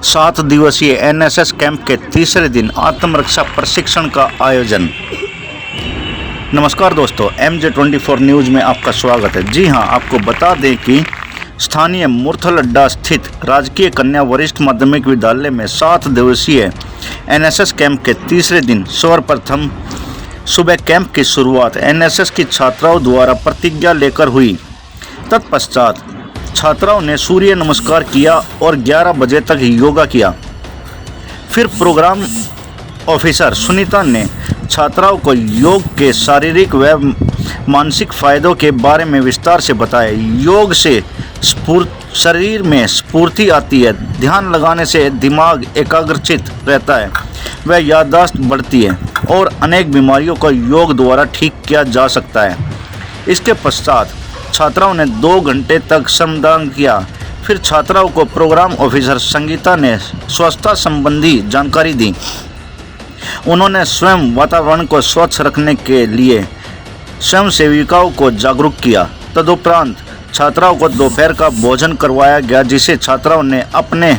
7 दिवसीय NSS camp के तीसरे दिन आत्मरक्षा प्रशिक्षण का आयोजन। नमस्कार दोस्तों, MJ24 न्यूज़ में आपका स्वागत है। जी हां, आपको बता दें कि स्थानीय मुरथल स्थित राजकीय कन्या वरिष्ठ माध्यमिक विद्यालय में 7 दिवसीय एनएसएस कैंप के तीसरे दिन सर्वप्रथम सुबह कैंप की शुरुआत एनएसएस की छात्राओं द्वारा प्रतिज्ञा लेकर हुई। तत्पश्चात छात्राओं ने सूर्य नमस्कार किया और 11 बजे तक योगा किया। फिर प्रोग्राम ऑफिसर सुनीता ने छात्राओं को योग के शारीरिक व मानसिक फायदों के बारे में विस्तार से बताया। योग से शरीर में स्फूर्ति आती है, ध्यान लगाने से दिमाग एकाग्रचित रहता है, व याददाश्त बढ़ती है और अनेक बीमारियों को योग द्वारा ठीक किया जा सकता है। इसके पश्चात छात्राओं ने 2 घंटे तक श्रमदान किया। फिर छात्राओं को प्रोग्राम ऑफिसर संगीता ने स्वच्छता संबंधी जानकारी दी। उन्होंने स्वयं वातावरण को स्वच्छ रखने के लिए स्वयं सेविकाओं को जागरूक किया। तदुपरांत छात्राओं को दोपहर का भोजन करवाया गया, जिसे छात्राओं ने अपने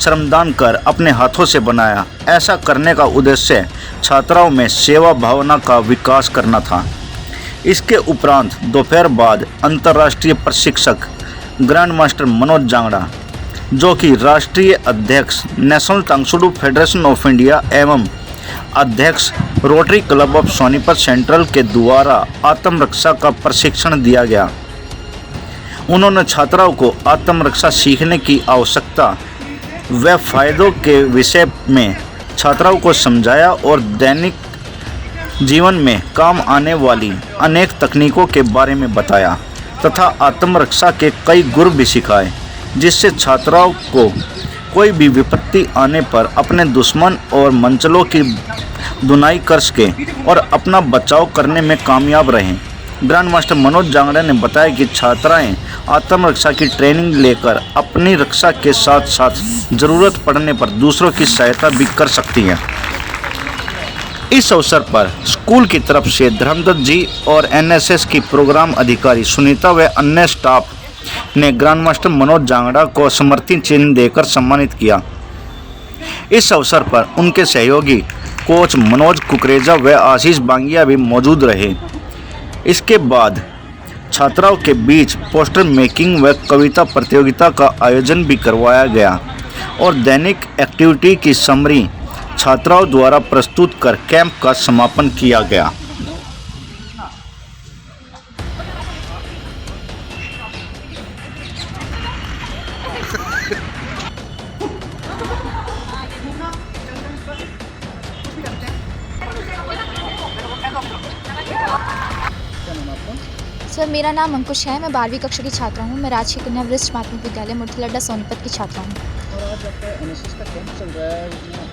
श्रमदान कर अपने हाथों से बनाया। ऐसा करने का उद्देश्य छात्राओं में सेवा भावना का विकास करना था। इसके उपरांत दोपहर बाद अंतर्राष्ट्रीय प्रशिक्षक ग्रैंड मास्टर मनोज जांगड़ा, जो कि राष्ट्रीय अध्यक्ष नेशनल तांगसुडू फेडरेशन ऑफ इंडिया एवं अध्यक्ष rotary club of Sonipat central के द्वारा आत्मरक्षा का प्रशिक्षण दिया गया। उन्होंने छात्राओं को आत्मरक्षा सीखने की आवश्यकता व फायदों के विषय में छात्राओं को समझाया और दैनिक जीवन में काम आने वाली अनेक तकनीकों के बारे में बताया तथा आत्मरक्षा के कई गुर भी सिखाए, जिससे छात्राओं को कोई भी विपत्ति आने पर अपने दुश्मन और मंचलों की धुनाई कर सके और अपना बचाव करने में कामयाब रहें। ग्रैंड मास्टर मनोज जांगड़ा ने बताया कि छात्राएं आत्मरक्षा की ट्रेनिंग लेकर अपनी रक्षा के साथ साथ ज़रूरत पड़ने पर दूसरों की सहायता भी कर सकती हैं। इस अवसर पर स्कूल की तरफ से धर्मदत्त जी और एनएसएस की प्रोग्राम अधिकारी सुनीता व अन्य स्टाफ ने ग्रैंड मास्टर मनोज जांगड़ा को स्मृति चिन्ह देकर सम्मानित किया। इस अवसर पर उनके सहयोगी कोच मनोज कुकरेजा व आशीष बांगिया भी मौजूद रहे। इसके बाद छात्राओं के बीच पोस्टर मेकिंग व कविता प्रतियोगिता का आयोजन भी करवाया गया और दैनिक एक्टिविटी की समरी छात्राओं द्वारा प्रस्तुत कर कैंप का समापन किया गया। सर, मेरा नाम अंकुश है। मैं 12वीं कक्षा की छात्रा हूँ। मैं राजकीय कन्या वरिष्ठ माध्यमिक विद्यालय मुरथल सोनीपत की छात्रा हूँ। और आज आपका एनएसएस का कैंप चल रहा है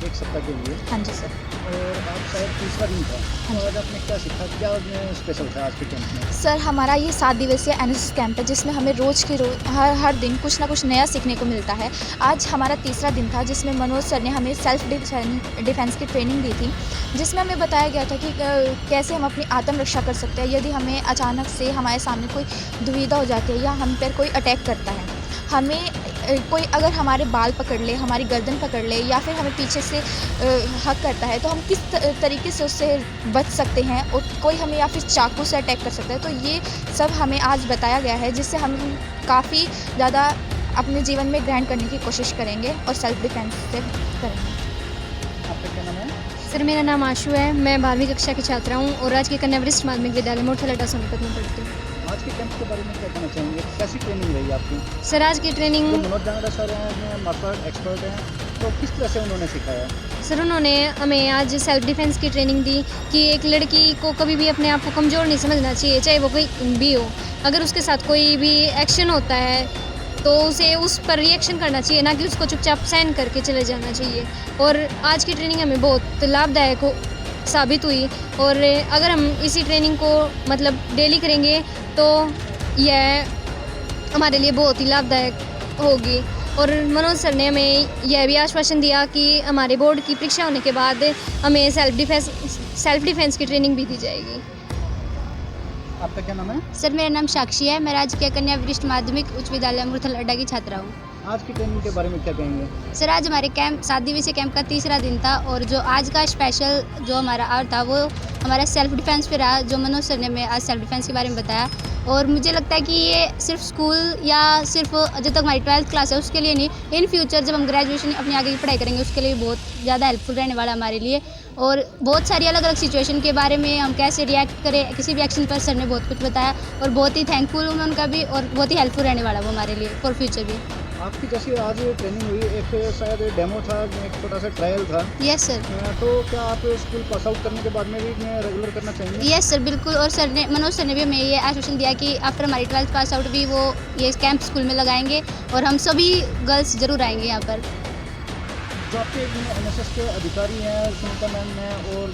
एक सप्ताह के लिए। हाँ जी सर। और आज शायद तीसरा दिन था। हाँ तो आज आपने क्या सीखा, क्या स्पेशल था आज के कैंप में? सर, हमारा ये 7 दिवसीय एनएसएस कैंप है, जिसमें हमें रोज़ के रोज़ हर दिन कुछ ना कुछ नया सीखने को मिलता है। आज हमारा तीसरा दिन था, जिसमें मनोज सर ने हमें सेल्फ डिफेंस की ट्रेनिंग दी थी, जिसमें हमें बताया गया था कि कैसे हम अपनी आत्मरक्षा कर सकते हैं यदि हमें अचानक से हमारे सामने कोई दुविधा हो जाती है या हम पर कोई अटैक करता है। हमें कोई अगर हमारे बाल पकड़ ले, हमारी गर्दन पकड़ ले या फिर हमें पीछे से हक करता है, तो हम किस तरीके से उससे बच सकते हैं और कोई हमें या फिर चाकू से अटैक कर सकता है। तो ये सब हमें आज बताया गया है, जिससे हम काफ़ी ज़्यादा अपने जीवन में ग्रहण करने की कोशिश करेंगे और सेल्फ डिफेंस से करेंगे। आपका क्या नाम है? सर, मेरा नाम आशु है। मैं 12वीं कक्षा की छात्रा हूँ और राजकीय कन्या वरिष्ठ माध्यमिक विद्यालय मुरथल सोनीपत में पढ़ती हूँ। आज के कैंप के बारे में क्या कहना चाहेंगे? कैसी ट्रेनिंग रही आपकी? सर, आज की ट्रेनिंग जो मनोज जांगड़ा सर हैं, मास्टर एक्सपर्ट हैं, तो किस तरह से उन्होंने सिखाया? सर, उन्होंने हमें आज सेल्फ डिफेंस की ट्रेनिंग दी कि एक लड़की को कभी भी अपने आप को कमज़ोर नहीं समझना चाहिए, चाहे वो कोई भी हो। अगर उसके साथ कोई भी एक्शन होता है तो उसे उस पर रिएक्शन करना चाहिए, ना कि उसको चुपचाप सहन करके चले जाना चाहिए। और आज की ट्रेनिंग हमें बहुत लाभदायक साबित हुई और अगर हम इसी ट्रेनिंग को मतलब डेली करेंगे तो यह हमारे लिए बहुत ही लाभदायक होगी। और मनोज सर ने हमें यह भी आश्वासन दिया कि हमारे बोर्ड की परीक्षा होने के बाद हमें सेल्फ डिफेंस की ट्रेनिंग भी दी जाएगी। आपका क्या नाम है? सर, मेरा नाम साक्षी है। मैं राजकीय कन्या वरिष्ठ माध्यमिक उच्च विद्यालय मुरथल की छात्रा हूँ। आज की ट्रेनिंग के बारे में क्या कहेंगे? सर आज हमारे कैंप 7 दिवसीय कैंप का तीसरा दिन था और जो आज का स्पेशल जो हमारा आवर था वो हमारा सेल्फ डिफेंस पे रहा, जो मनोज सर ने हमें आज सेल्फ डिफेंस के बारे में बताया। और मुझे लगता है कि ये सिर्फ स्कूल या सिर्फ जब तक हमारी 12th क्लास है उसके लिए नहीं, इन फ्यूचर जब हम ग्रेजुएशन अपनी आगे की पढ़ाई करेंगे उसके लिए बहुत ज़्यादा हेल्पफुल रहने वाला हमारे लिए। और बहुत सारी अलग अलग सिचुएशन के बारे में हम कैसे रिएक्ट करें किसी भी एक्शन पर सर ने बहुत कुछ बताया और बहुत ही थैंकफुल हूँ मैं उनका भी, और बहुत ही हेल्पफुल रहने वाला वो हमारे लिए फॉर फ्यूचर भी। आपकी जैसी आज ट्रेनिंग हुई, एक शायद डेमो था, एक छोटा सा ट्रायल था, यस सर। तो क्या आप स्कूल पास आउट करने के बाद में भी रेगुलर करना चाहेंगे? यस सर बिल्कुल। और सर ने मनोज सर ने भी हमें ये आश्वासन दिया कि आफ्टर हमारी 12th पास आउट भी वो ये कैंप स्कूल में लगाएंगे और हम सभी गर्ल्स ज़रूर आएंगे यहाँ पर। जो आपके NSS के अधिकारी हैं, सुनीता मैम हैं और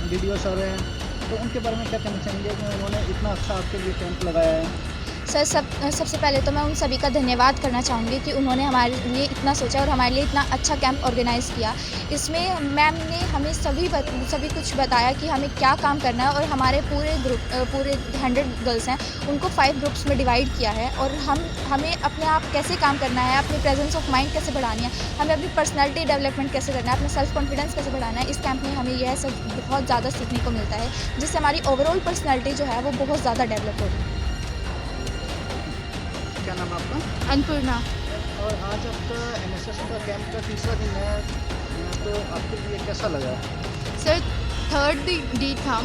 DDO सर हैं, तो उनके बारे में क्या कहना चाहेंगे कि उन्होंने इतना अच्छा आपके लिए कैंप लगाया है? सर सबसे पहले तो मैं उन सभी का धन्यवाद करना चाहूँगी कि उन्होंने हमारे लिए इतना सोचा और हमारे लिए इतना अच्छा कैंप ऑर्गेनाइज़ किया। इसमें मैम ने हमें सभी कुछ बताया कि हमें क्या काम करना है और हमारे पूरे 100 गर्ल्स हैं उनको 5 ग्रुप्स में डिवाइड किया है और हमें अपने आप कैसे काम करना है, अपनी प्रेजेंस ऑफ माइंड कैसे बढ़ानी है, हमें अपनी पर्सनैलिटी डेवलपमेंट कैसे करना है, अपना सेल्फ कॉन्फिडेंस कैसे बढ़ाना है। इस कैंप में हमें यह सब बहुत ज़्यादा सीखने को मिलता है जिससे हमारी ओवरऑल पर्सनैलिटी जो है वो बहुत ज़्यादा डेवलप होगी। क्या नाम है आपका? अन्नपूर्णा। और आज आपका NSS का कैंप का तीसरा दिन है, तो आपके लिए कैसा लगा? सर 3rd डे था,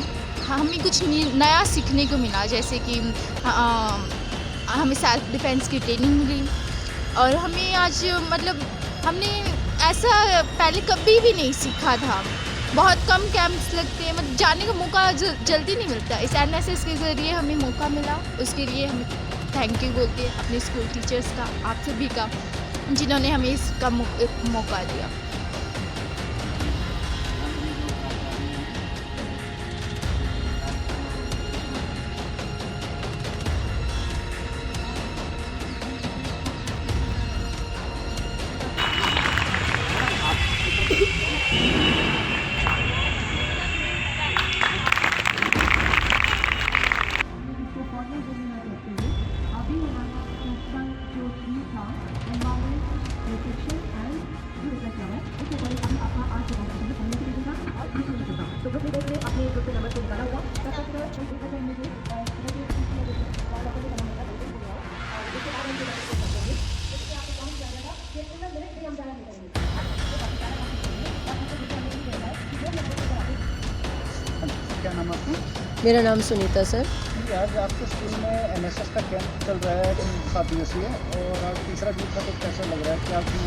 हमें कुछ नया सीखने को मिला, जैसे कि हमें सेल्फ डिफेंस की ट्रेनिंग मिली और हमें आज मतलब हमने ऐसा पहले कभी भी नहीं सीखा था। बहुत कम कैंप्स लगते हैं, मतलब जाने का मौका जल्दी नहीं मिलता। इस NSS के ज़रिए हमें मौका मिला, उसके लिए हमें थैंक यू बोलते हैं अपने स्कूल टीचर्स का, आप सभी का, जिन्होंने हमें इसका मौका दिया। क्या नाम है आपका? मेरा नाम सुनीता सर। जी, आज आपके स्कूल में NSS का कैंप चल रहा है 7 दिवसीय और आज तीसरा दिन था, तो कैसा लग रहा है कि आपकी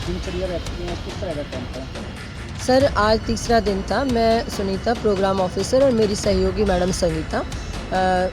दिनचर्या रहती है, किस तरह का कैंप है? सर आज तीसरा दिन था। मैं सुनीता प्रोग्राम ऑफिसर और मेरी सहयोगी मैडम संगीता,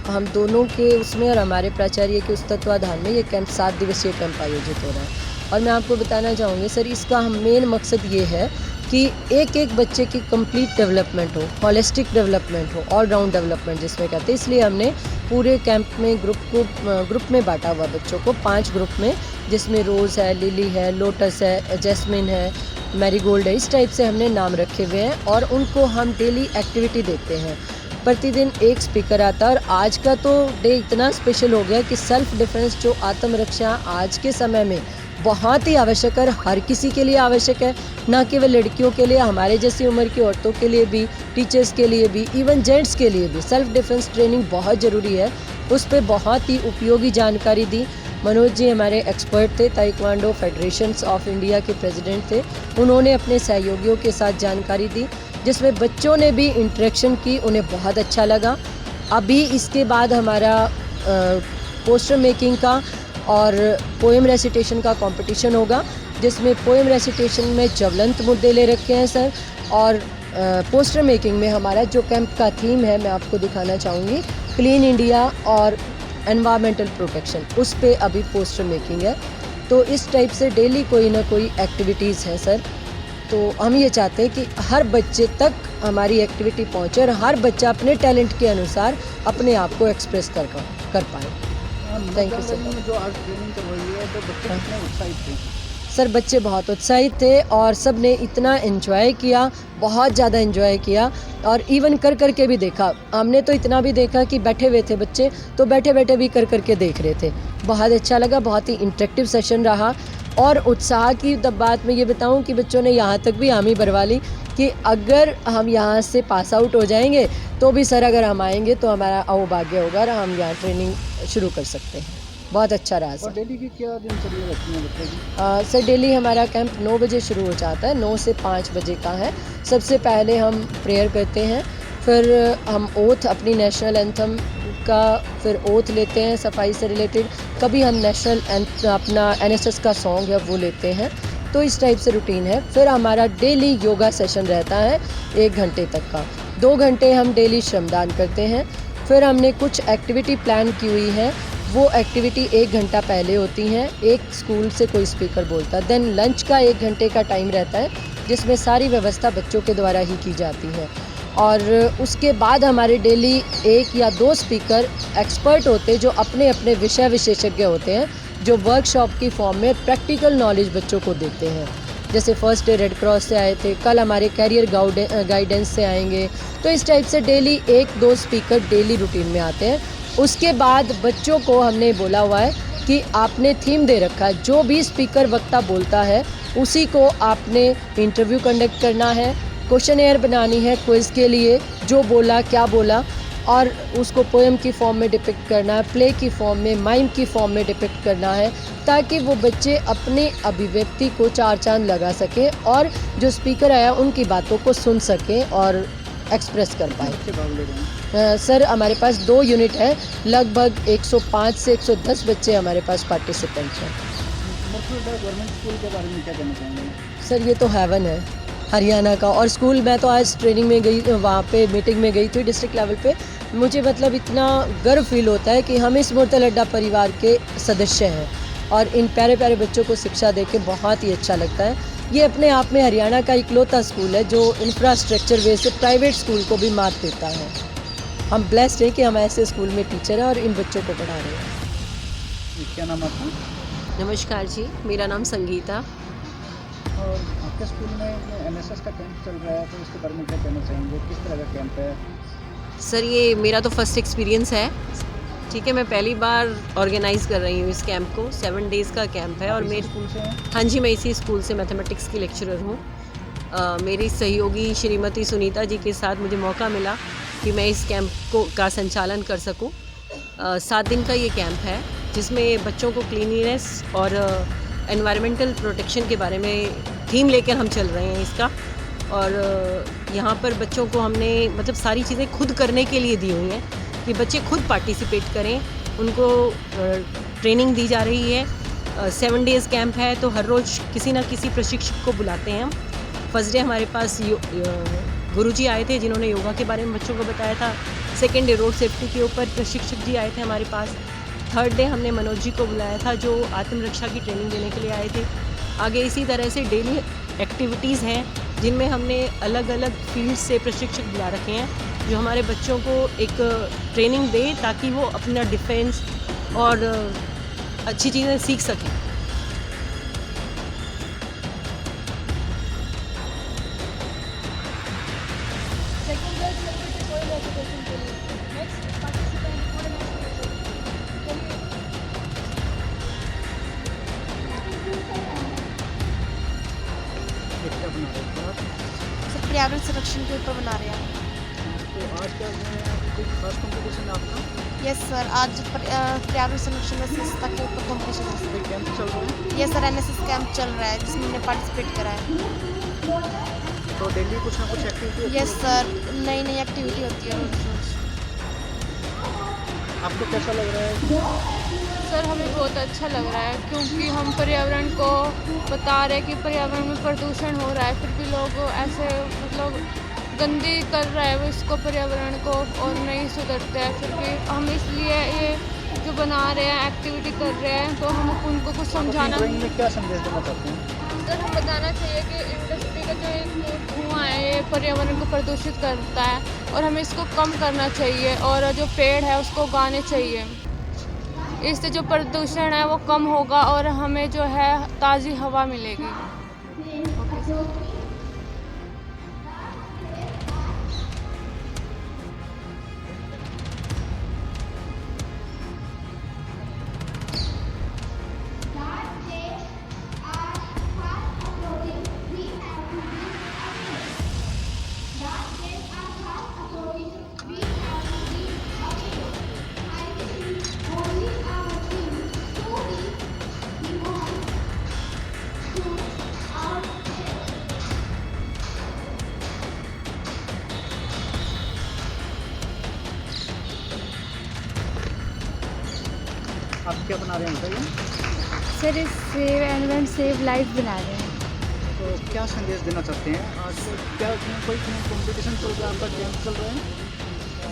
हम दोनों के उसमें और हमारे प्राचार्य के उस तत्वाधान में ये कैंप 7 दिवसीय कैंप आयोजित हो रहा है। और मैं आपको बताना चाहूँगी सर, इसका मेन मकसद ये है कि एक एक बच्चे की कंप्लीट डेवलपमेंट हो, हॉलिस्टिक डेवलपमेंट हो, ऑलराउंड डेवलपमेंट जिसमें कहते हैं। इसलिए हमने पूरे कैंप में ग्रुप में बांटा हुआ बच्चों को 5 ग्रुप में, जिसमें रोज़ है, लिली है, लोटस है, जैस्मिन है, मैरीगोल्ड है, इस टाइप से हमने नाम रखे हुए हैं। और उनको हम डेली एक्टिविटी देते हैं, प्रतिदिन एक स्पीकर आता है। और आज का तो डे इतना स्पेशल हो गया कि सेल्फ डिफेंस जो आत्मरक्षा आज के समय में बहुत ही आवश्यक है, हर किसी के लिए आवश्यक है, ना केवल लड़कियों के लिए, हमारे जैसी उम्र की औरतों के लिए भी, टीचर्स के लिए भी, इवन जेंट्स के लिए भी सेल्फ डिफेंस ट्रेनिंग बहुत ज़रूरी है। उस पर बहुत ही उपयोगी जानकारी दी। मनोज जी हमारे एक्सपर्ट थे, ताइक्वांडो फेडरेशंस ऑफ इंडिया के प्रेसिडेंट थे, उन्होंने अपने सहयोगियों के साथ जानकारी दी जिसमें बच्चों ने भी इंटरेक्शन की, उन्हें बहुत अच्छा लगा। अभी इसके बाद हमारा पोस्टर मेकिंग का और पोएम रेसिटेशन का कंपटीशन होगा, जिसमें पोएम रेसिटेशन में ज्वलंत मुद्दे ले रखे हैं सर। और पोस्टर मेकिंग में हमारा जो कैंप का थीम है मैं आपको दिखाना चाहूँगी, क्लीन इंडिया और एनवायरमेंटल प्रोटेक्शन, उस पे अभी पोस्टर मेकिंग है। तो इस टाइप से डेली कोई ना कोई एक्टिविटीज़ हैं सर। तो हम ये चाहते हैं कि हर बच्चे तक हमारी एक्टिविटी पहुँचे और हर बच्चा अपने टैलेंट के अनुसार अपने आप को एक्सप्रेस कर पाए। Thank you sir. जो आज ट्रेनिंग करवाई है, तो बच्चे कितने उत्साहित थे? सर बच्चे बहुत उत्साहित थे और सब ने इतना एंजॉय किया, बहुत ज़्यादा एंजॉय किया। और इवन कर करके भी देखा, हमने तो इतना भी देखा कि बैठे हुए थे बच्चे तो बैठे बैठे भी कर करके देख रहे थे। बहुत अच्छा लगा, बहुत ही इंटरेक्टिव सेशन रहा। और उत्साह की बात मैं ये बताऊं कि बच्चों ने यहाँ तक भी हामी भरवा ली कि अगर हम यहाँ से पास आउट हो जाएंगे तो भी सर अगर हम आएंगे तो हमारा अहोभाग्य होगा और हम यहाँ ट्रेनिंग शुरू कर सकते हैं। बहुत अच्छा रहा और सर। डेली की क्या दिनचर्या रहती है बच्चों की? सर डेली हमारा कैंप 9 बजे शुरू हो जाता है, 9 से 5 बजे का है। सबसे पहले हम प्रेयर करते हैं, फिर हम ओथ अपनी नेशनल एंथम का फिर ओथ लेते हैं सफाई से रिलेटेड। कभी हम अपना एनएसएस का सॉन्ग है वो लेते हैं। तो इस टाइप से रूटीन है। फिर हमारा डेली योगा सेशन रहता है 1 घंटे तक का। 2 घंटे हम डेली श्रमदान करते हैं। फिर हमने कुछ एक्टिविटी प्लान की हुई है, वो एक्टिविटी 1 घंटा पहले होती हैं। एक स्कूल से कोई स्पीकर बोलता है। देन लंच का 1 घंटे का टाइम रहता है जिसमें सारी व्यवस्था बच्चों के द्वारा ही की जाती है। और उसके बाद हमारे डेली 1 या 2 स्पीकर एक्सपर्ट होते हैं जो अपने अपने विषय विशेषज्ञ होते हैं, जो वर्कशॉप की फॉर्म में प्रैक्टिकल नॉलेज बच्चों को देते हैं। जैसे फर्स्ट डे रेड क्रॉस से आए थे, कल हमारे कैरियर गाइडेंस से आएंगे। तो इस टाइप से डेली 1-2 स्पीकर डेली रूटीन में आते हैं। उसके बाद बच्चों को हमने बोला हुआ है कि आपने थीम दे रखा है, जो भी स्पीकर वक्ता बोलता है उसी को आपने इंटरव्यू कंडक्ट करना है, क्वेश्चनेयर बनानी है क्विज़ के लिए, जो बोला क्या बोला, और उसको पोएम की फॉर्म में डिपिक्ट करना है, प्ले की फॉर्म में, माइम की फॉर्म में डिपिक्ट करना है, ताकि वो बच्चे अपने अभिव्यक्ति को 4 चांद लगा सकें और जो स्पीकर आया उनकी बातों को सुन सकें और एक्सप्रेस कर पाए। बच्चे भाग ले रहे हैं? सर हमारे पास 2 यूनिट है, लगभग 105 से 110 बच्चे हमारे पास पार्टिसिपेंट हैं। मुर्तुल गवर्नमेंट स्कूल के बारे में क्या कहना चाहेंगे? सर ये तो हेवन है हरियाणा का। और स्कूल मैं तो आज ट्रेनिंग में गई, वहाँ पे मीटिंग में गई थी डिस्ट्रिक्ट लेवल पे। मुझे मतलब इतना गर्व फील होता है कि हम इस मुर्तुल अड्डा परिवार के सदस्य हैं और इन प्यारे प्यारे बच्चों को शिक्षा दे के बहुत ही अच्छा लगता है। ये अपने आप में हरियाणा का इकलौता स्कूल है जो इंफ्रास्ट्रक्चर वे से प्राइवेट स्कूल को भी मात देता है। हम ब्लेस्ड हैं कि हम ऐसे स्कूल में टीचर हैं और इन बच्चों को पढ़ा रहे हैं। क्या नाम आपका? नमस्कार जी, मेरा नाम संगीता। और आपके स्कूल में एनएसएस का कैंप चल रहा है, तो इसके बारे में क्या कहना चाहेंगे? किस तरह का कैंप है? सर ये मेरा तो फर्स्ट एक्सपीरियंस है, ठीक है। मैं पहली बार ऑर्गेनाइज़ कर रही हूँ इस कैंप को। 7 डेज़ का कैंप है और इसी मेरे स्कूल से हैं? हाँ जी, मैं इसी स्कूल से मैथमेटिक्स की लेक्चरर हूँ। मेरी सहयोगी श्रीमती सुनीता जी के साथ मुझे मौका मिला कि मैं इस कैंप का संचालन कर सकूँ। 7 दिन का ये कैंप है जिसमें बच्चों को क्लीनिनेस और एनवायरमेंटल प्रोटेक्शन के बारे में थीम लेकर हम चल रहे हैं इसका। और यहाँ पर बच्चों को हमने मतलब सारी चीज़ें खुद करने के लिए दी हुई हैं कि बच्चे खुद पार्टिसिपेट करें, उनको ट्रेनिंग दी जा रही है। 7 डेज़ कैंप है तो हर रोज़ किसी ना किसी प्रशिक्षक को बुलाते हैं हम। फर्स्ट डे हमारे पास गुरुजी आए थे जिन्होंने योगा के बारे में बच्चों को बताया था। सेकेंड डे रोड सेफ्टी के ऊपर प्रशिक्षक जी आए थे हमारे पास। थर्ड डे हमने मनोज जी को बुलाया था जो आत्मरक्षा की ट्रेनिंग देने के लिए आए थे। आगे इसी तरह से डेली एक्टिविटीज़ हैं जिनमें हमने अलग अलग फील्ड से प्रशिक्षक बुला रखे हैं जो हमारे बच्चों को एक ट्रेनिंग दे ताकि वो अपना डिफेंस और अच्छी चीज़ें सीख सकें। ये क्या बना रहे थे आप? सब पर्यावरण संरक्षण के ऊपर बना रहे हैं। तो आज क्या कोई खास कॉम्पिटिशन है आपका? यस सर, आज पर्यावरण संरक्षण में स्वच्छता के ऊपर कॉम्पिटिशन है। कोई कैंप चल रहा है? यस सर, एनएसएस कैंप चल रहा है जिसमें मैंने पार्टिसिपेट करा है। तो डेली कुछ ना कुछ एक्टिविटी होती है? यस सर, नई नई एक्टिविटी होती है रोज रोज। आपको कैसा लग रहा है? सर हमें बहुत अच्छा लग रहा है क्योंकि हम पर्यावरण को बता रहे हैं कि पर्यावरण में प्रदूषण हो रहा है, फिर भी लोग ऐसे मतलब गंदी कर रहा है वो इसको पर्यावरण को और नहीं सुधरते हैं। फिर भी हम इसलिए ये जो बना रहे हैं एक्टिविटी कर रहे हैं तो हम उनको कुछ समझाना। ड्राइंग में क्या संदेश देना चाहते हैं? सर हम बताना चाहिए कि इंडस्ट्री का जो एक धुआं है ये पर्यावरण को प्रदूषित करता है और हमें इसको कम करना चाहिए और जो पेड़ है उसको उगाने चाहिए। इससे जो प्रदूषण है वो कम होगा और हमें जो है ताज़ी हवा मिलेगी। Okay sir. क्या बना रहे हैं बताइए। सर इस सेव एनवायरनमेंट सेव लाइफ बना रहे हैं। तो क्या संदेश देना चाहते हैं आज? क्या कोई कंपटीशन चल रहा है, आपका कैंप चल रहा है?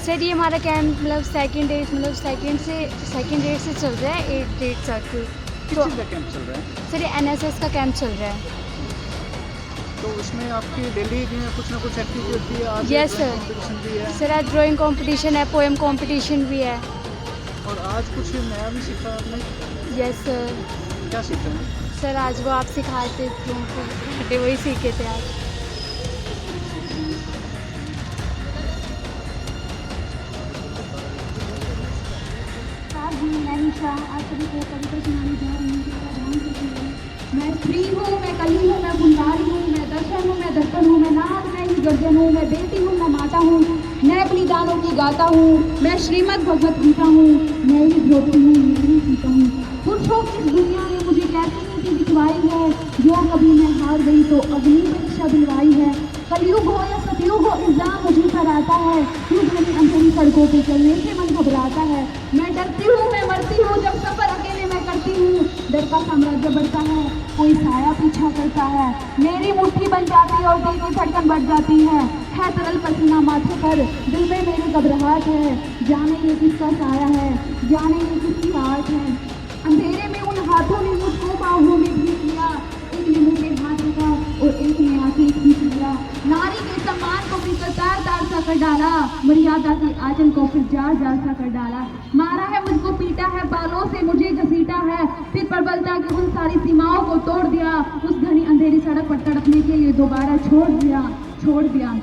सर ये हमारा कैंप मतलब सेकंड डेट से चल रहा है 8 डेट तक। किस चीज़ का कैंप चल रहा है? सर ये NSS का कैंप चल रहा है। तो उसमें आपकी डेली कुछ ना कुछ एक्टिविटी होती है? आज Yes, sir. कंपटीशन भी है सर आज ड्राइंग कंपटीशन है, पोएम कंपटीशन भी है। और आज कुछ नया भी सीखा आपने? Yes sir. क्या सीखा है? सर आज वो आप सिखाए थे खड्डे, वही सीखे थे आज। मैं निशा आज सभी को कविता सुनाने जा रही हूँ। ध्यान से सुनिए। मैं स्त्री हूँ, मैं कली हूँ, मैं गुलजारी हूँ, मैं दर्शन हूँ, मैं दर्पण हूँ, मैं नाद, मैं ही गर्जन हूँ, मैं बेटी हूँ, मैं माता हूँ, मैं अपनी दानों की गाता हूँ, मैं श्रीमद् भगवत गीता हूँ, मैं ही द्रौपदी हूँ, मैं ही सीता हूँ। पुरुषों की इस दुनिया ने मुझे कैसी नीति दिखवाई है, जो कभी मैं हार गई तो अग्नि परीक्षा दिलवाई है। कलयुग हो या सतयुग हो, इल्जाम मुझे पर आता है, क्यों घनी अंधेरी सड़कों पे चलने से मन घबराता है। मैं डरती हूँ, मैं मरती हूँ, जब सफर अकेले मैं करती हूँ। डर का साम्राज्य बढ़ता है, कोई साया पीछा करता है, मेरी मुट्ठी बन जाती और दिल की धड़कन बढ़ जाती है तरल पसीना माथे पर, दिल में मेरे घबराहट है, जाने ये किसका साया है, जाने ये किसकी आहट है। अंधेरे में उन हाथों ने मुझको बाहों में भीग लिया, एक ने मुझे हाथ रखा और एक ने आके खींच लिया। नारी के सम्मान को भी तार तार सा कर डाला, मर्यादा के आंचल को फिर जार जार सा कर डाला। मारा है मुझको, पीटा है, बालों से मुझे घसीटा है, फिर प्रबलता की उन सारी सीमाओं को तोड़ दिया, उस घनी अंधेरी सड़क पर तड़पने के लिए दोबारा छोड़ दिया।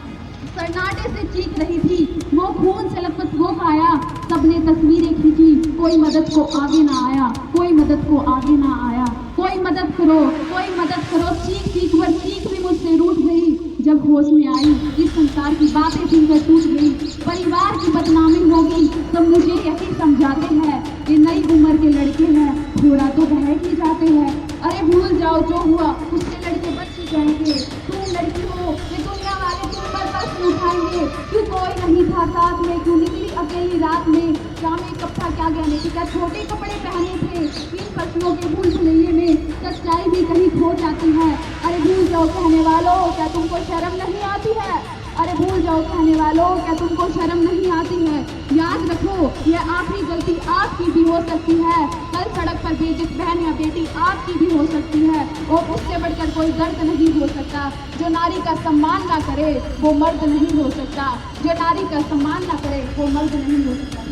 सन्नाटे से चीख रही थी, वो खून से लथपथ वो खाया, सबने तस्वीरें खींची, कोई मदद को आगे ना आया, कोई मदद को आगे ना आया। कोई मदद करो, कोई मदद करो, चीख चीख वर चीख भी मुझसे रूठ गई। जब होश में आई इस संसार की बातें थी वह टूट गई। परिवार की बदनामी होगी तब मुझे यही समझाते हैं, ये नई उम्र के लड़के हैं, थोड़ा तो बहक ही जाते हैं। अरे भूल जाओ जो हुआ, उससे लड़के बच ही जाएंगे। तुम लड़की हो, ये दुनिया वाले तुम पर प्रश्न उठाएंगे, क्यों कोई नहीं था साथ में, क्यों निकली अकेली रात में, क्या मेकअप था, क्या गहने थे, क्या छोटे कपड़े पहने थे, इन प्रश्नों के भूल भुलैये में सच्चाई भी कहीं खो जाती है। अरे भूल जाओ कहने वालों, क्या तुमको शर्म नहीं आती है? अरे भूल जाओ कहने वालों, क्या तुमको शर्म नहीं आती है? याद रखो, यह आखिरी गलती आपकी भी हो सकती है, कल सड़क पर बेइज्जत बहन या बेटी आपकी भी हो सकती है, और उससे बढ़कर कोई दर्द नहीं हो सकता। जो नारी का सम्मान ना करे वो मर्द नहीं हो सकता, जो नारी का सम्मान ना करे वो मर्द नहीं हो सकता।